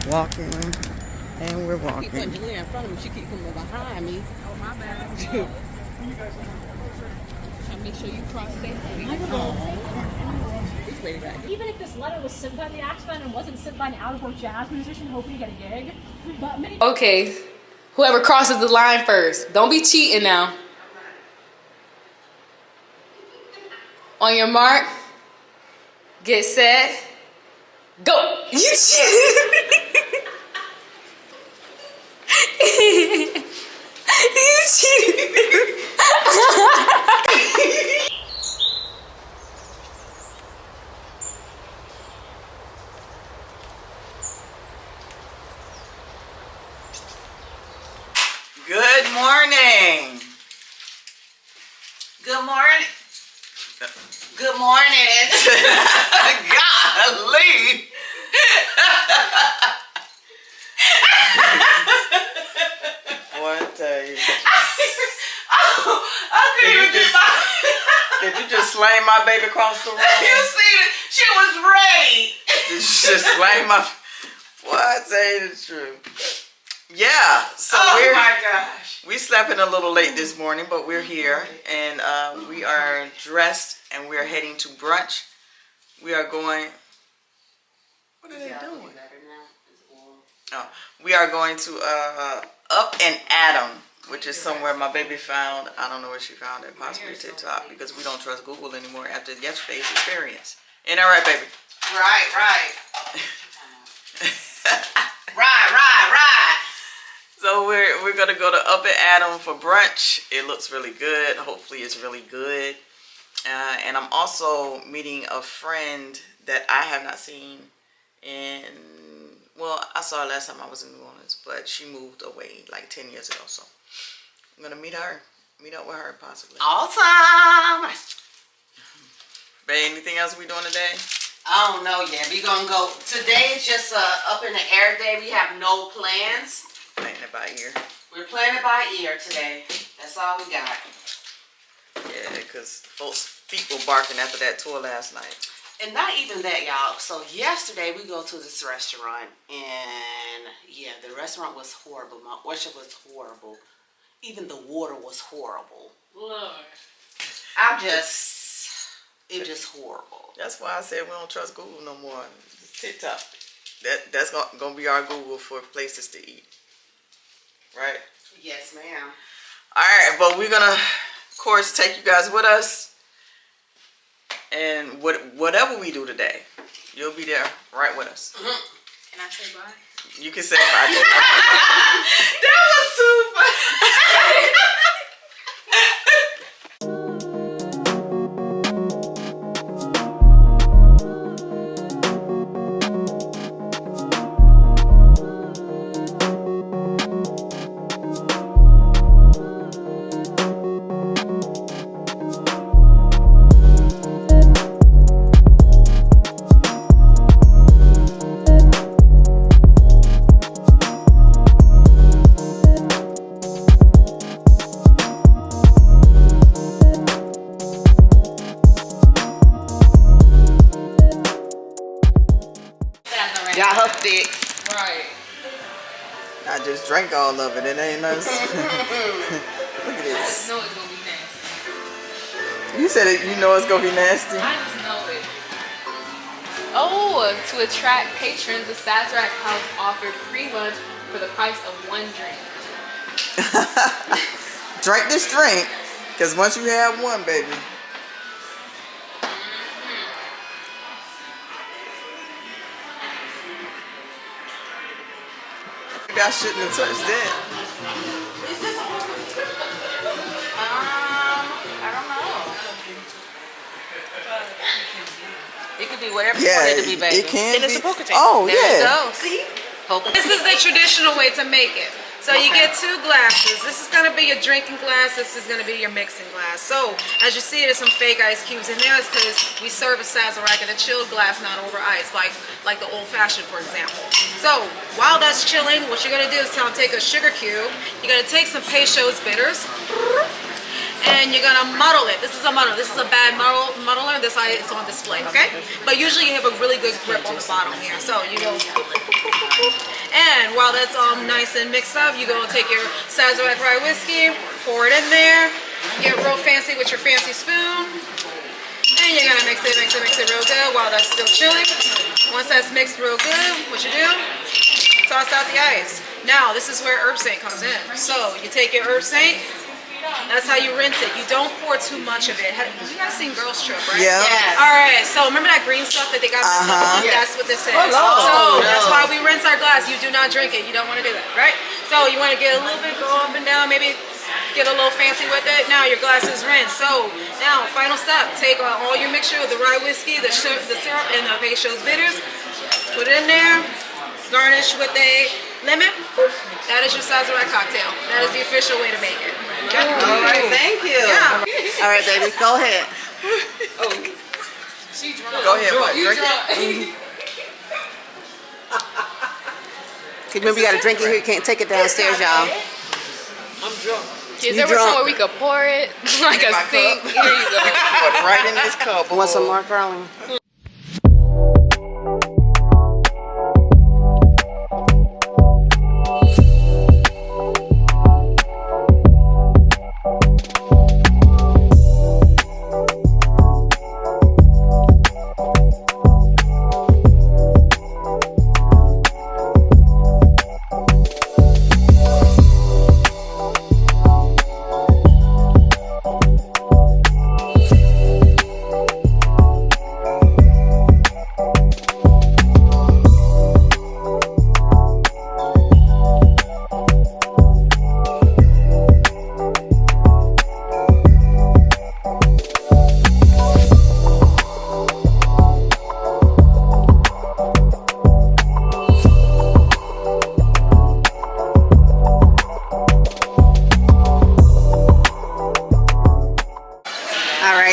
walking, and we're walking. Keep putting Julia in front of me. She keep coming behind me. Oh, my bad. Trying to make sure you cross safely. Even if this letter was sent by the Axeman and wasn't sent by an out-of-work jazz musician hoping to get a gig, but many... Okay, whoever crosses the line first. Don't be cheating now. On your mark, get set, go. You cheated. You cheated. Good morning. Good morning. Good morning. Golly. What day? I couldn't even get my... Did you just slam my baby across the room? You see it? She was ready. Did you just slam my... What day is true? Yeah, so my gosh. We slept in a little late this morning, but we're here and we are dressed and we're heading to brunch. We are going, what are they doing? Oh, we are going to Up and Atom, which is somewhere my baby found. I don't know where she found it, possibly TikTok, because we don't trust Google anymore after yesterday's experience. Ain't that right, baby? Right. Right. So we're gonna go to Up and Atom for brunch. It looks really good. Hopefully it's really good. And I'm also meeting a friend that I have not seen in, well, I saw her last time I was in New Orleans, but she moved away like 10 years ago. So I'm gonna meet up with her possibly. Awesome. Babe, anything else we doing today? I don't know yet. We gonna go. Today is just up in the air day. We have no plans. Playing it by ear. We're playing it by ear today. That's all we got. Yeah, because folks' feet were barking after that tour last night. And not even that, y'all. So yesterday we go to this restaurant, and yeah, the restaurant was horrible. My orchard was horrible. Even the water was horrible. Lord. It just horrible. That's why I said we don't trust Google no more. TikTok. That's gonna be our Google for places to eat. Right? Yes, ma'am. Alright, but we're gonna, of course, take you guys with us. And whatever we do today, you'll be there right with us. Can I say bye? You can say bye. That was super. I just drank all of it. It ain't nice. Look at this. I know it's gonna be nasty. You said it. You know it's gonna be nasty. I just know it. Oh, to attract patrons, the Sazerac House offered free lunch for the price of one drink. Drink this drink, because once you have one, baby. Maybe I shouldn't have touched that. Is this I don't know. It could be whatever you want it to be, baby. It can and it's be. a poker table. Oh, there yeah. you go. See? Poker. This is the traditional way to make it. So you get two glasses. This is going to be your drinking glass. This is going to be your mixing glass. So as you see, there's some fake ice cubes in there. It's because we serve a Sazerac in a chilled glass, not over ice, like the old fashioned, for example. So while that's chilling, what you're going to do is take a sugar cube. You're going to take some Peychaud's bitters. and you're gonna muddle it. This is a muddle. This is a bad muddler. This is on display, okay? But usually you have a really good grip on the bottom here. So you go, and while that's nice and mixed up, you go take your Sazerac rye whiskey, pour it in there, get real fancy with your fancy spoon, and you're gonna mix it real good while that's still chilling. Once that's mixed real good, what you do? Toss out the ice. Now, this is where herb saint comes in. So you take your herb saint. That's how you rinse it. You don't pour too much of it. You guys seen Girls Trip, right? Yeah. All right. So remember that green stuff that they got mixed up? That's what this is. Oh, so that's why we rinse our glass. You do not drink it. You don't want to do that, right? So you want to get a little bit, go up and down, maybe get a little fancy with it. Now your glass is rinsed. So now, final step. Take all your mixture of the rye whiskey, the syrup, and the Peychaud's bitters. Put it in there. Garnish with a lemon. That is your Sazerac cocktail. That is the official way to make it. Okay? All right, thank you. Yeah. All right, baby, go ahead. She drunk. Go ahead, what? You Drink drunk. Remember, you got to drink it here. You can't take it downstairs, y'all. I'm drunk. Is there somewhere we could pour it? Like a sink? Here you go. Put it right in this cup. Want some more, Carlin?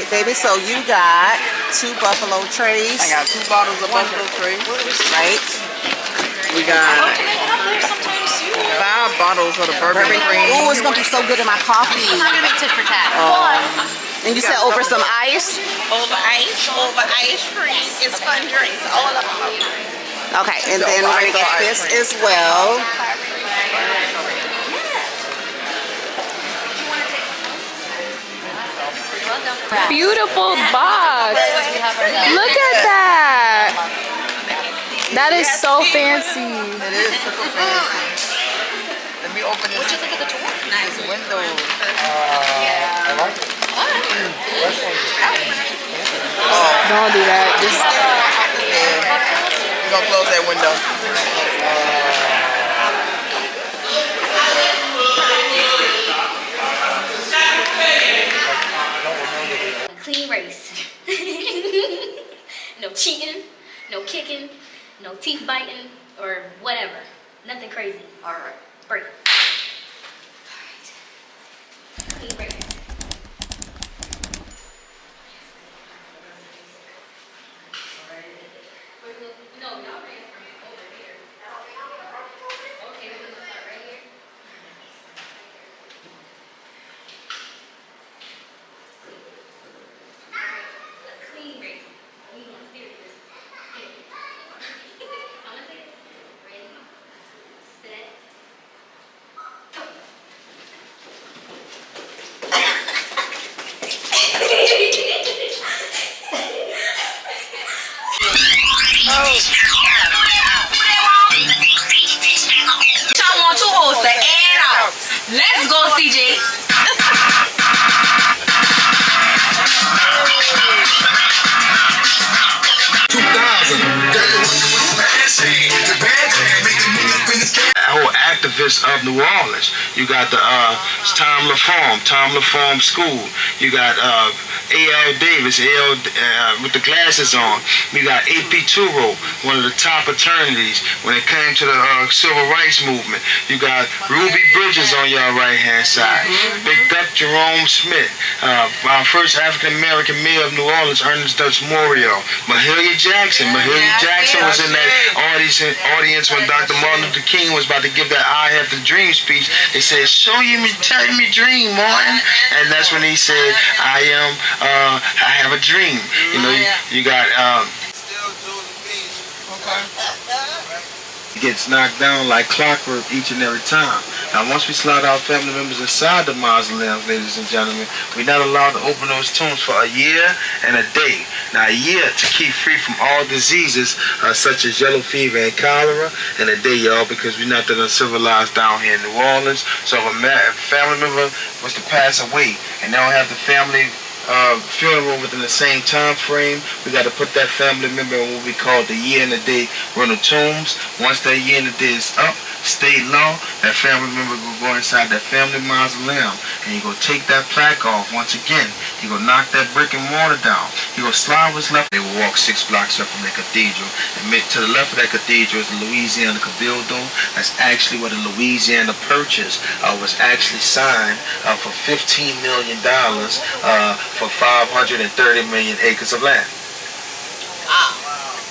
Baby, so you got 2 buffalo trays. I got 2 bottles of buffalo trays. Right. We got 5 bottles of the bourbon cream. Oh, it's gonna be so good in my coffee. And you said over some ice? Over ice cream. It's fun drinks. All of them. Okay, and then we're gonna get this as well. Beautiful box. Look at that. That is so fancy. It is super fancy. Let me open this. What you think of the door? Nice window. I like it. Don't do that. Just We're gonna close that window. Clean race. No cheating, no kicking, no teeth biting, or whatever. Nothing crazy. All right. Break. All right. Clean race. No, not right over here. Okay, we're gonna start right here. Clean race. We want to serious. I'm gonna say it. Ready, set, go. I want to host the air out. Let's go, CJ. Whole activists of New Orleans. You got the Tom LaForme School. You got A.L. Davis, with the glasses on. You got A.P. Turo, one of the top attorneys when it came to the civil rights movement. You got Ruby Bridges on your right-hand side. Big Duck Jerome Smith, our first African-American mayor of New Orleans, Ernest Dutch Memorial. Mahalia Jackson was in that, all these audience when Dr. Martin Luther King was about to give that I Have the Dream speech. They said, tell me dream, Martin. And that's when he said, I have a dream. You know, you got It gets knocked down like clockwork each and every time. Now, once we slide our family members inside the mausoleums, ladies and gentlemen, we're not allowed to open those tombs for a year and a day. Now, a year to keep free from all diseases such as yellow fever and cholera, and a day, y'all, because we're not that uncivilized down here in New Orleans. So if a family member was to pass away and they don't have the family funeral within the same time frame, we got to put that family member in what we call the year and the day rental tombs. Once that year and the day is up, state law, that family member will go inside that family mausoleum and you go take that plaque off. Once again, you go knock that brick and mortar down. You go slide what's left. They will walk 6 blocks up from the cathedral, and to the left of that cathedral is the Louisiana Cabildo. That's actually where the Louisiana Purchase was actually signed for $15 million for 530 million acres of land.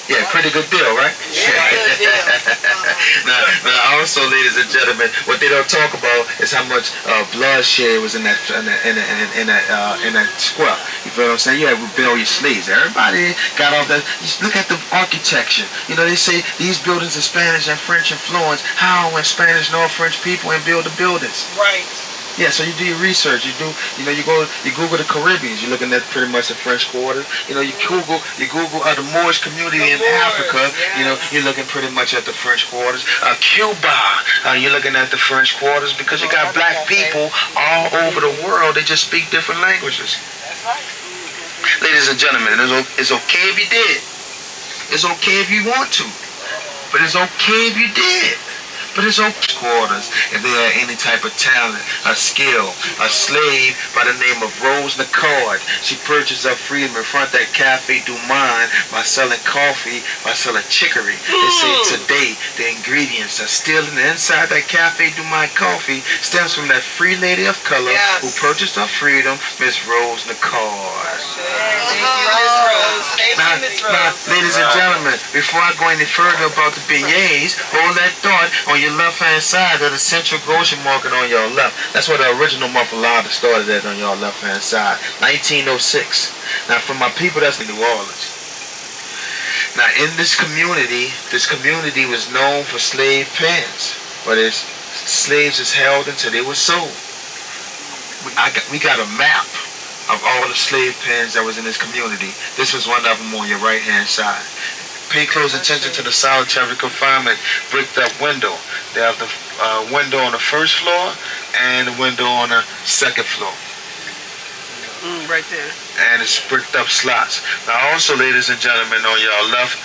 Yeah, pretty good deal, right? Yeah, good deal. now, also, ladies and gentlemen, what they don't talk about is how much bloodshed was in that square. You feel what I'm saying? You had rebellious slaves. Everybody got off that. Just look at the architecture. You know, they say these buildings are Spanish and French influence. How when Spanish know French people and build the buildings? Right. Yeah, so you do your research. You Google the Caribbeans. You're looking at pretty much the French Quarter. You know, you Google the Moorish community in Africa. Yes. You know, you're looking pretty much at the French Quarters. Cuba, you're looking at the French Quarters because you got black people all over the world. They just speak different languages. That's right. Ladies and gentlemen, it's okay if you did. It's okay if you want to, but it's okay if you did. But it's okay. Quarters, if they had any type of talent, a skill, a slave by the name of Rose Nicard. She purchased her freedom in front of that Cafe du Monde by selling coffee, by selling chicory. They say today the ingredients are still in the inside that Cafe du Monde coffee stems from that free lady of color who purchased her freedom, Miss Rose Nicard. Now, ladies and gentlemen, before I go any further about the beignets, hold that thought on your left-hand side of the Central Grocery Market on your left. That's where the original muffalada started at, on your left-hand side, 1906. Now, for my people, that's in New Orleans. Now, in this community was known for slave pens, but its slaves is held until they were sold. We got a map of all the slave pens that was in this community. This was one of them on your right-hand side. Pay close attention to the solitary confinement bricked up window. They have the window on the first floor and the window on the second floor. Right there. And it's bricked up slots. Now also, ladies and gentlemen, on y'all left,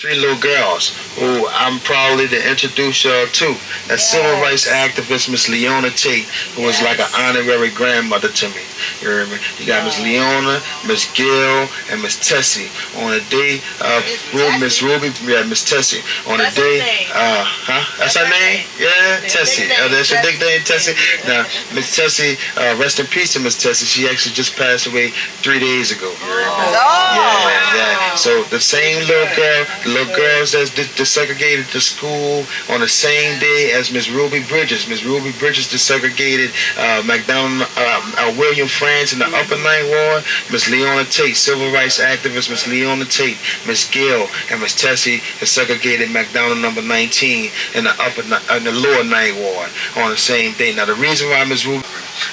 3 little girls who I'm proudly to introduce y'all to. That's civil rights activist Miss Leona Tate, who was like an honorary grandmother to me. You heard me? You got Miss Leona, Miss Gill, and Miss Tessie. On the day of Miss Ruby, Miss Tessie. On the day, that's her name? Yeah, Tessie. That's your nickname, Tessie? Now, Miss Tessie, rest in peace to Miss Tessie. She actually just passed away 3 days ago. Yeah. So the same little girls that's desegregated to school on the same day as Miss Ruby Bridges. Miss Ruby Bridges desegregated McDonald, William France in the Upper Ninth Ward. Miss Leona Tate, civil rights activist Miss Leona Tate, Miss Gill, and Miss Tessie desegregated McDonald number 19 in the Lower Ninth Ward on the same day. Now the reason why Miss Ruby,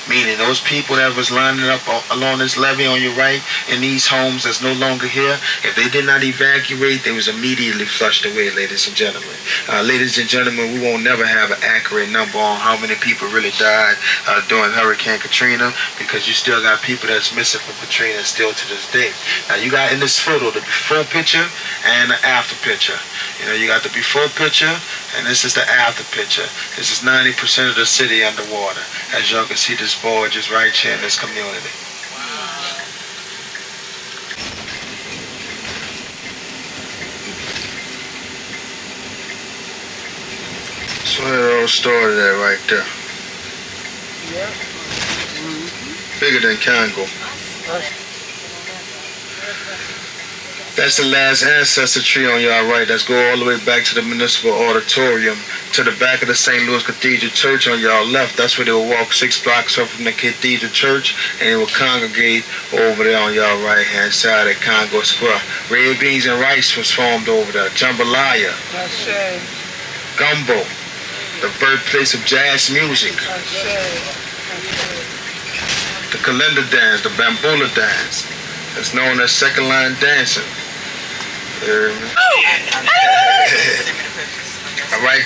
meaning those people that was lining up along this levee on your right in these homes that's no longer here, if they did not evacuate, they was immediately flushed away, ladies and gentlemen. Ladies and gentlemen, we won't never have an accurate number on how many people really died during Hurricane Katrina, because you still got people that's missing from Katrina still to this day. Now you got in this photo the before picture and the after picture. You know, you got the before picture and this is the after picture. This is 90% of the city underwater. As y'all can see, this board just right here in this community. That's where it all started at right there. Yep. Bigger than Congo. That's the last ancestor tree on y'all right. That's go all the way back to the municipal auditorium, to the back of the St. Louis Cathedral Church on y'all left. That's where they will walk 6 blocks up from the Cathedral Church, and they will congregate over there on y'all right hand side at Congo Square. Red beans and rice was formed over there. Jambalaya. Gumbo. The birthplace of jazz music. The calendar dance, the bamboula dance. It's known as second line dancing. Alright,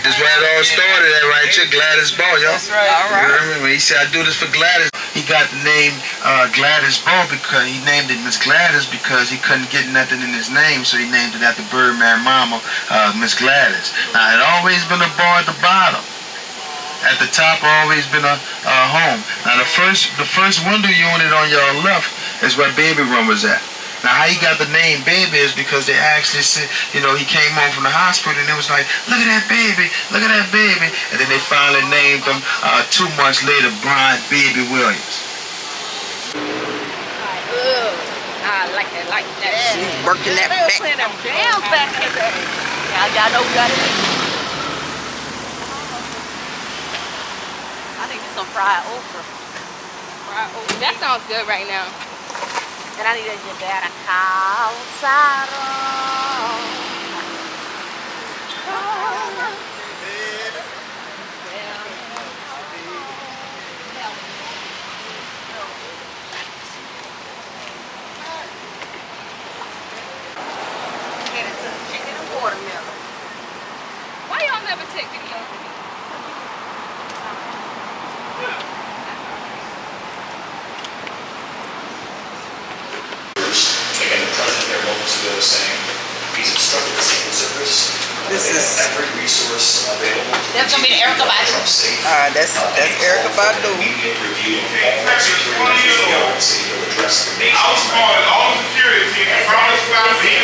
this is where it all started at right here, Gladys Ball, y'all. That's right. All right. When he said I do this for Gladys, he got the name Gladys Ball because he named it Miss Gladys because he couldn't get nothing in his name, so he named it after Birdman Mama, Miss Gladys. Now it always been a bar at the bottom. At the top always been a home. Now the first window unit on your left is where Baby Room was at. Now how he got the name Baby is because they actually said, you know, he came home from the hospital and it was like, look at that baby, look at that baby. And then they finally named him 2 months later, Brian Baby Williams. I like that. She's working that back. Damn back. Y'all know we got it. I think it's some fried okra. That sounds good right now. And I need a better calzaro. Chicken and watermelon. Why y'all never take videos of me? Again, the president there moments ago saying he's instructed the state consumers This is every resource available. That's gonna be Erica Badu. that's Erica Badu. Immediate review of security will address the nation. All the security team, promise about the